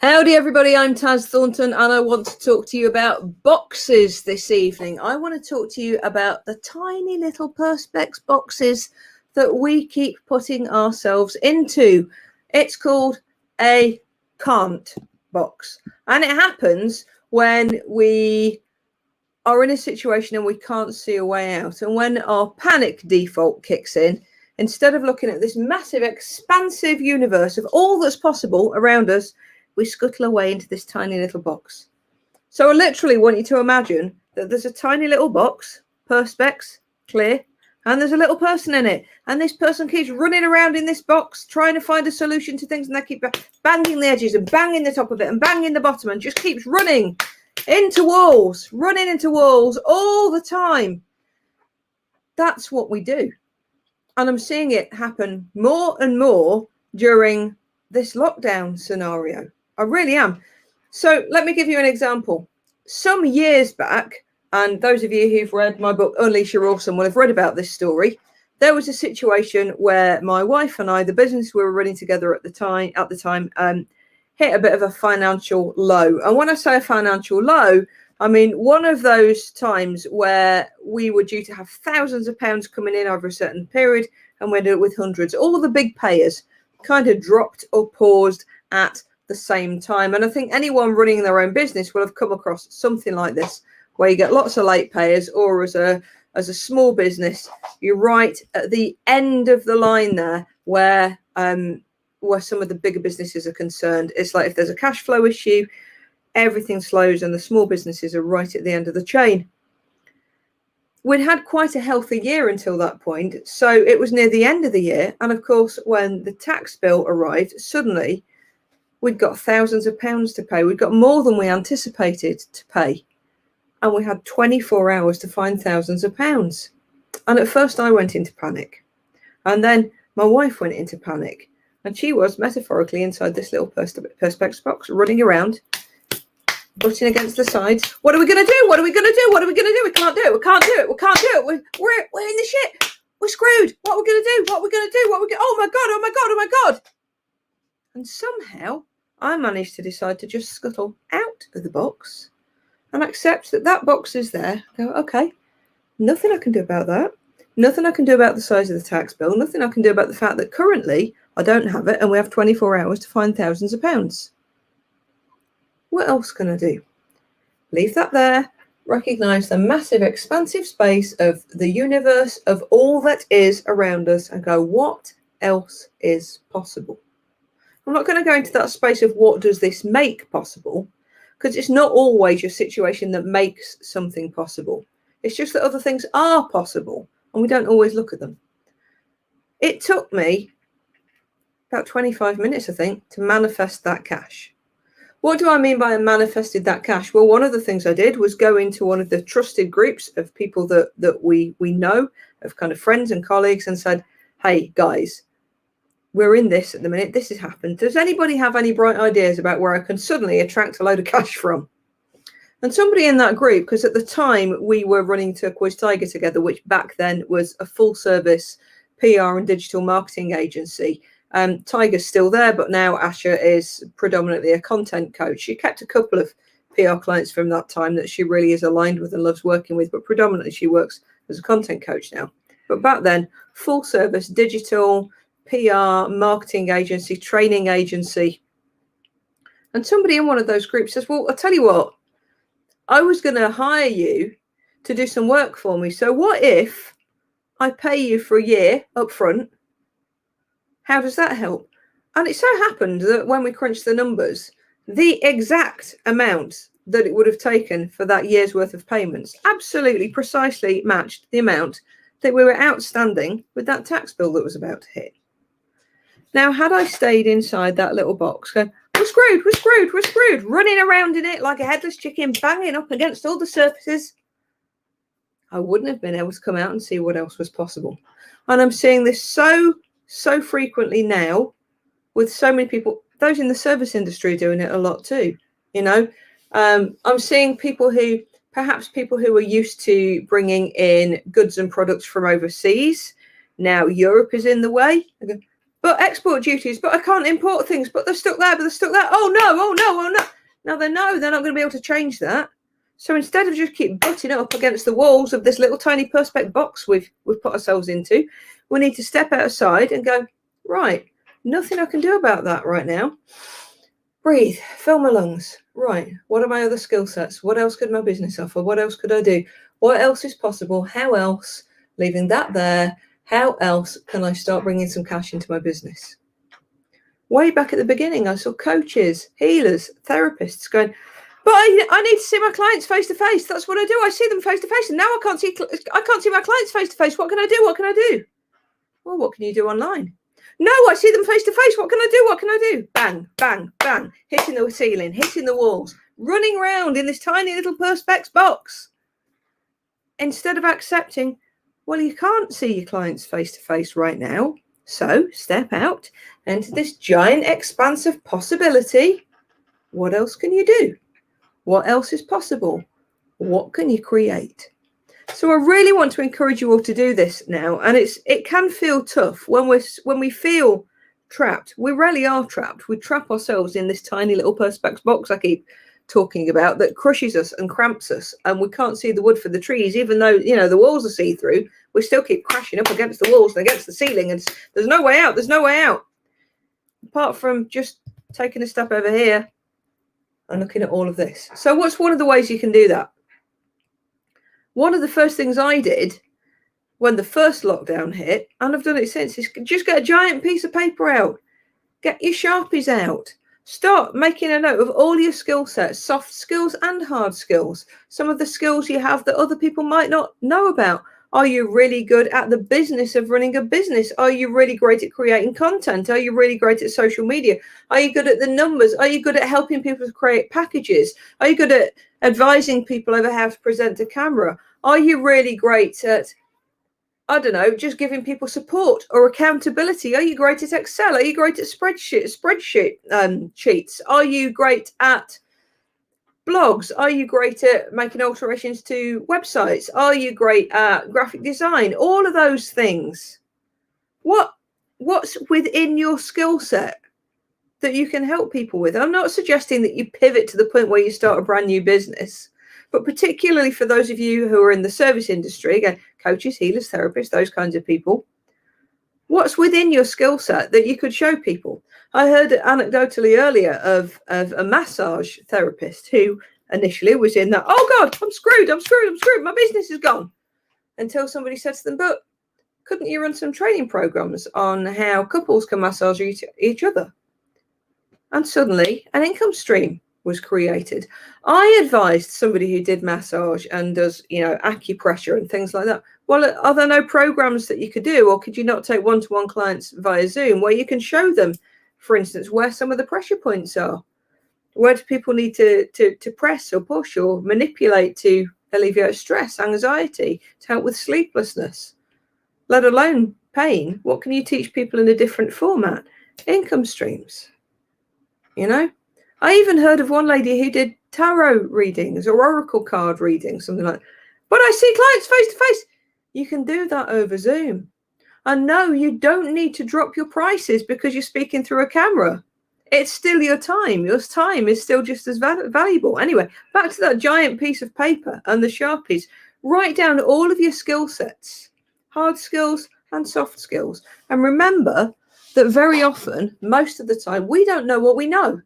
Howdy everybody, I'm Taz Thornton and I want to talk to you about boxes this evening. I want to talk to you about the tiny little Perspex boxes that we keep putting ourselves into. It's called a can't box, and it happens when we are in a situation and we can't see a way out, and when our panic default kicks in. Instead of looking at this massive expansive universe of all that's possible around us, we scuttle away into this tiny little box. So I literally want you to imagine that there's a tiny little box, Perspex, clear, and there's a little person in it. And this person keeps running around in this box, trying to find a solution to things, and they keep banging the edges and banging the top of it and banging the bottom, and just keeps running into walls, running into walls all the time. That's what we do. And I'm seeing it happen more and more during this lockdown scenario. I really am. So let me give you an example. Some years back, and those of you who've read my book, Unleash Your Awesome, will have read about this story. There was a situation where my wife and I, the business we were running together at the time, hit a bit of a financial low. And when I say a financial low, I mean one of those times where we were due to have thousands of pounds coming in over a certain period, and we ended up with hundreds. All the big payers kind of dropped or paused at the same time. And I think anyone running their own business will have come across something like this, where you get lots of late payers, or as a small business, you're right at the end of the line there where some of the bigger businesses are concerned. It's like if there's a cash flow issue, everything slows, and the small businesses are right at the end of the chain. We'd had quite a healthy year until that point. So it was near the end of the year. And of course, when the tax bill arrived, suddenly we'd got thousands of pounds to pay. We'd got more than we anticipated to pay. And we had 24 hours to find thousands of pounds. And at first I went into panic. And then my wife went into panic. And she was metaphorically inside this little Perspex box, running around, butting against the sides. What are we going to do? What are we going to do? What are we going to do? We can't do it. We can't do it. We can't do it. We're in the shit. We're screwed. What are we going to do? What are we going to do? Oh my God. Oh my God. Oh my God. And somehow I managed to decide to just scuttle out of the box and accept that that box is there. Go, okay, nothing I can do about that. Nothing I can do about the size of the tax bill. Nothing I can do about the fact that currently I don't have it and we have 24 hours to find thousands of pounds. What else can I do? Leave that there. Recognize the massive expansive space of the universe of all that is around us and go, what else is possible? I'm not going to go into that space of what does this make possible, because it's not always your situation that makes something possible. It's just that other things are possible and we don't always look at them. It took me about 25 minutes, I think, to manifest that cash. What do I mean by I manifested that cash? Well, one of the things I did was go into one of the trusted groups of people that we know, of kind of friends and colleagues, and said, hey, guys, we're in this at the minute. This has happened. Does anybody have any bright ideas about where I can suddenly attract a load of cash from? And somebody in that group, because at the time we were running Turquoise Tiger together, which back then was a full service PR and digital marketing agency. Tiger's still there, but now Asha is predominantly a content coach. She kept a couple of PR clients from that time that she really is aligned with and loves working with, but predominantly she works as a content coach now. But back then, full service digital PR, marketing agency, training agency. And somebody in one of those groups says, well, I'll tell you what, I was going to hire you to do some work for me. So what if I pay you for a year up front? How does that help? And it so happened that when we crunched the numbers, the exact amount that it would have taken for that year's worth of payments absolutely precisely matched the amount that we were outstanding with that tax bill that was about to hit. Now, had I stayed inside that little box going, we're screwed, we're screwed, we're screwed, running around in it like a headless chicken, banging up against all the surfaces, I wouldn't have been able to come out and see what else was possible. And I'm seeing this so frequently now with so many people. Those in the service industry are doing it a lot too. You know, I'm seeing people who are used to bringing in goods and products from overseas. Now Europe is in the way. but export duties, but I can't import things, but they're stuck there, but they're stuck there. Oh no, oh no, oh no. Now they know they're not going to be able to change that. So instead of just keep butting up against the walls of this little tiny Perspex box we've put ourselves into, we need to step outside and go, right, nothing I can do about that right now. Breathe, fill my lungs. Right, what are my other skill sets? What else could my business offer? What else could I do? What else is possible? How else, leaving that there, how else can I start bringing some cash into my business? Way back at the beginning, I saw coaches, healers, therapists going, but I need to see my clients face to face. That's what I do. I see them face to face, and now I can't see my clients face to face. What can I do? What can I do? Well, what can you do online? No, I see them face to face. What can I do? What can I do? Bang, bang, bang, hitting the ceiling, hitting the walls, running around in this tiny little Perspex box. Instead of accepting, well, you can't see your clients face to face right now. So step out into this giant expanse of possibility. What else can you do? What else is possible? What can you create? So I really want to encourage you all to do this now. And it can feel tough when we feel trapped. We really are trapped. We trap ourselves in this tiny little Perspex box I keep talking about that crushes us and cramps us, and we can't see the wood for the trees, even though the walls are see-through. We still keep crashing up against the walls and against the ceiling, and there's no way out. There's no way out apart from just taking a step over here and looking at all of this. So what's one of the ways you can do that? One of the first things I did when the first lockdown hit, and I've done it since, is just get a giant piece of paper out, get your Sharpies out. Start making a note of all your skill sets, soft skills and hard skills, some of the skills you have that other people might not know about. Are you really good at the business of running a business? Are you really great at creating content? Are you really great at social media? Are you good at the numbers? Are you good at helping people to create packages? Are you good at advising people over how to present a camera? Are you really great at, I don't know, just giving people support or accountability? Are you great at Excel? Are you great at spreadsheet sheets? Are you great at blogs? Are you great at making alterations to websites? Are you great at graphic design? All of those things. What's within your skill set that you can help people with? I'm not suggesting that you pivot to the point where you start a brand new business, but particularly for those of you who are in the service industry, again, coaches, healers, therapists, those kinds of people, what's within your skill set that you could show people? I heard anecdotally earlier of a massage therapist who initially was in that, oh God, I'm screwed, my business is gone. Until somebody said to them, but couldn't you run some training programs on how couples can massage each other? And suddenly an income stream was created. I advised somebody who did massage and does, acupressure and things like that. Well, are there no programs that you could do, or could you not take one-to-one clients via Zoom where you can show them, for instance, where some of the pressure points are? Where do people need to press or push or manipulate to alleviate stress, anxiety, to help with sleeplessness, let alone pain? What can you teach people in a different format? Income streams, I even heard of one lady who did tarot readings or oracle card readings, something like that. But I see clients face to face. You can do that over Zoom. And no, you don't need to drop your prices because you're speaking through a camera. It's still your time. Your time is still just as valuable. Anyway, back to that giant piece of paper and the Sharpies. Write down all of your skill sets, hard skills and soft skills. And remember that very often, most of the time, we don't know what we know.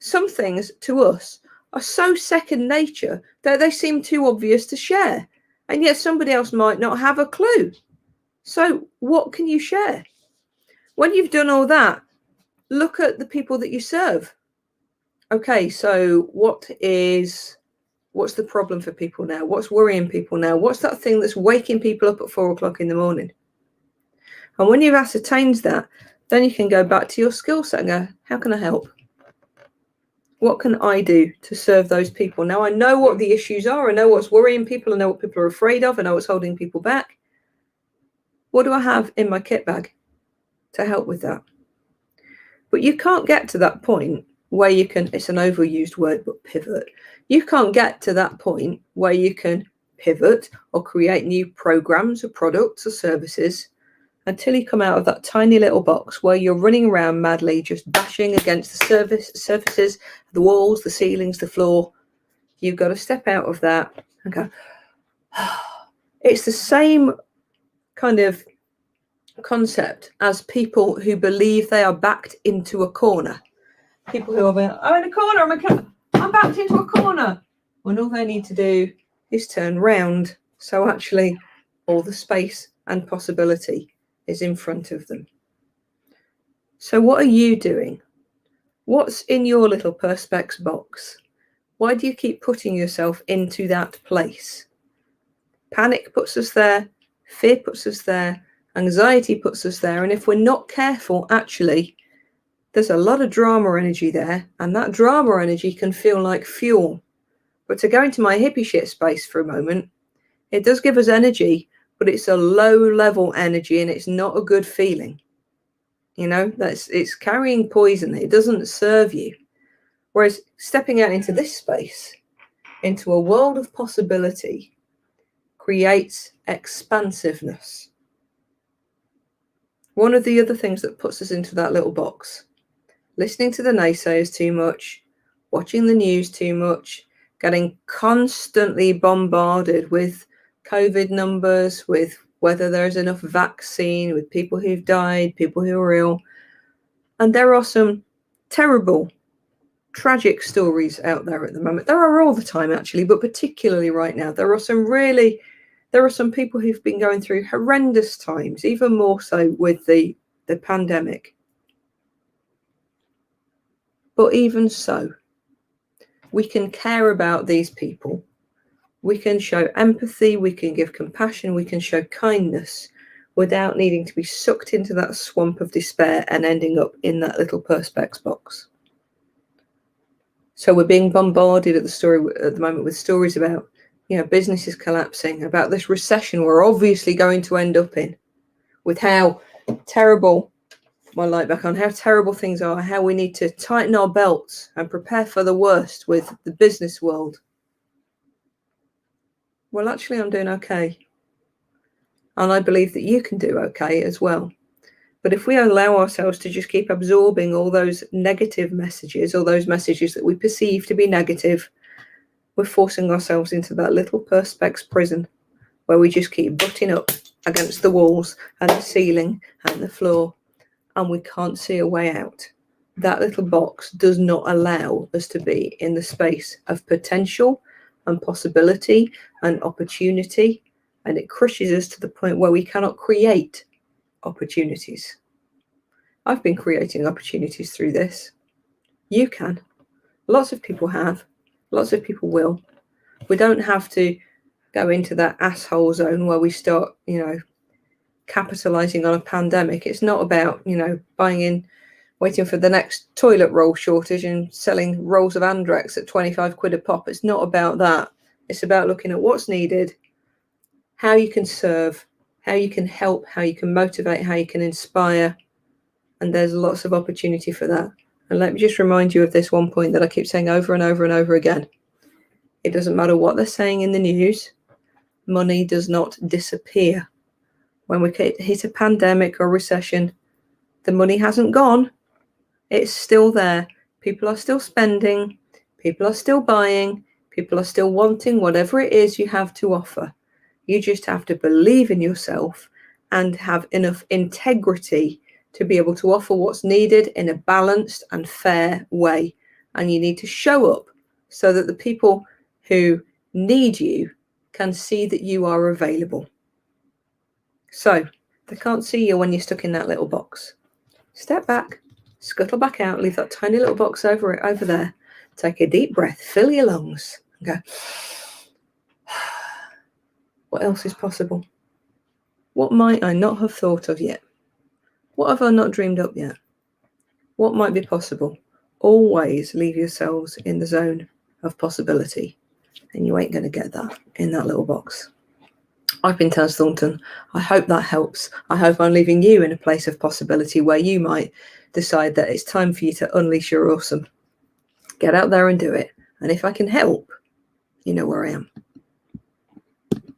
Some things to us are so second nature that they seem too obvious to share. And yet somebody else might not have a clue. So what can you share? When you've done all that, look at the people that you serve. Okay, so what's the problem for people now? What's worrying people now? What's that thing that's waking people up at 4 o'clock in the morning? And when you've ascertained that, then you can go back to your skill set and go, how can I help? What can I do to serve those people? Now, I know what the issues are. I know what's worrying people. I know what people are afraid of. I know what's holding people back. What do I have in my kit bag to help with that? But you can't get to that point where you can, it's an overused word, but pivot. You can't get to that point where you can pivot or create new programs or products or services until you come out of that tiny little box where you're running around madly, just bashing against the surfaces, the walls, the ceilings, the floor. You've got to step out of that and go. It's the same kind of concept as people who believe they are backed into a corner. People who are, I'm in a corner, I'm backed into a corner. When all they need to do is turn round. So actually, all the space and possibility is in front of them. So what are you doing? What's in your little Perspex box? Why do you keep putting yourself into that place? Panic puts us there, fear puts us there, anxiety puts us there. And if we're not careful, actually, there's a lot of drama energy there. And that drama energy can feel like fuel. But to go into my hippie shit space for a moment, it does give us energy, but it's a low level energy and it's not a good feeling. You know, it's carrying poison. It doesn't serve you. Whereas stepping out into this space, into a world of possibility, creates expansiveness. One of the other things that puts us into that little box, listening to the naysayers too much, watching the news too much, getting constantly bombarded with COVID numbers, with whether there's enough vaccine, with people who've died, people who are ill. And there are some terrible, tragic stories out there at the moment. There are all the time, actually, but particularly right now. There are some people who've been going through horrendous times, even more so with the pandemic. But even so, we can care about these people. We can show empathy, we can give compassion, we can show kindness without needing to be sucked into that swamp of despair and ending up in that little Perspex box. So we're being bombarded at the moment with stories about, you know, businesses collapsing, about this recession we're obviously going to end up in, with how terrible, my light back on, how terrible things are, how we need to tighten our belts and prepare for the worst with the business world. Well, actually, I'm doing okay. And I believe that you can do okay as well. But if we allow ourselves to just keep absorbing all those negative messages, or those messages that we perceive to be negative, we're forcing ourselves into that little Perspex prison where we just keep butting up against the walls and the ceiling and the floor, and we can't see a way out. That little box does not allow us to be in the space of potential and possibility and opportunity, and it crushes us to the point where we cannot create opportunities. I've been creating opportunities through this. You can. Lots of people have. Lots of people will. We don't have to go into that asshole zone where we start, you know, capitalizing on a pandemic. It's not about, you know, waiting for the next toilet roll shortage and selling rolls of Andrex at 25 quid a pop. It's not about that. It's about looking at what's needed, how you can serve, how you can help, how you can motivate, how you can inspire. And there's lots of opportunity for that. And let me just remind you of this one point that I keep saying over and over and over again. It doesn't matter what they're saying in the news. Money does not disappear. When we hit a pandemic or recession, the money hasn't gone. It's still there. People are still spending. People are still buying. People are still wanting whatever it is you have to offer. You just have to believe in yourself and have enough integrity to be able to offer what's needed in a balanced and fair way. And you need to show up so that the people who need you can see that you are available. So they can't see you when you're stuck in that little box. Step back, scuttle back out, leave that tiny little box over there. Take a deep breath, fill your lungs, and go, what else is possible? What might I not have thought of yet? What have I not dreamed up yet? What might be possible? Always leave yourselves in the zone of possibility, and you ain't going to get that in that little box. I've been Taz Thornton. I hope that helps. I hope I'm leaving you in a place of possibility where you might decide that it's time for you to unleash your awesome. Get out there and do it. And if I can help, you know where I am.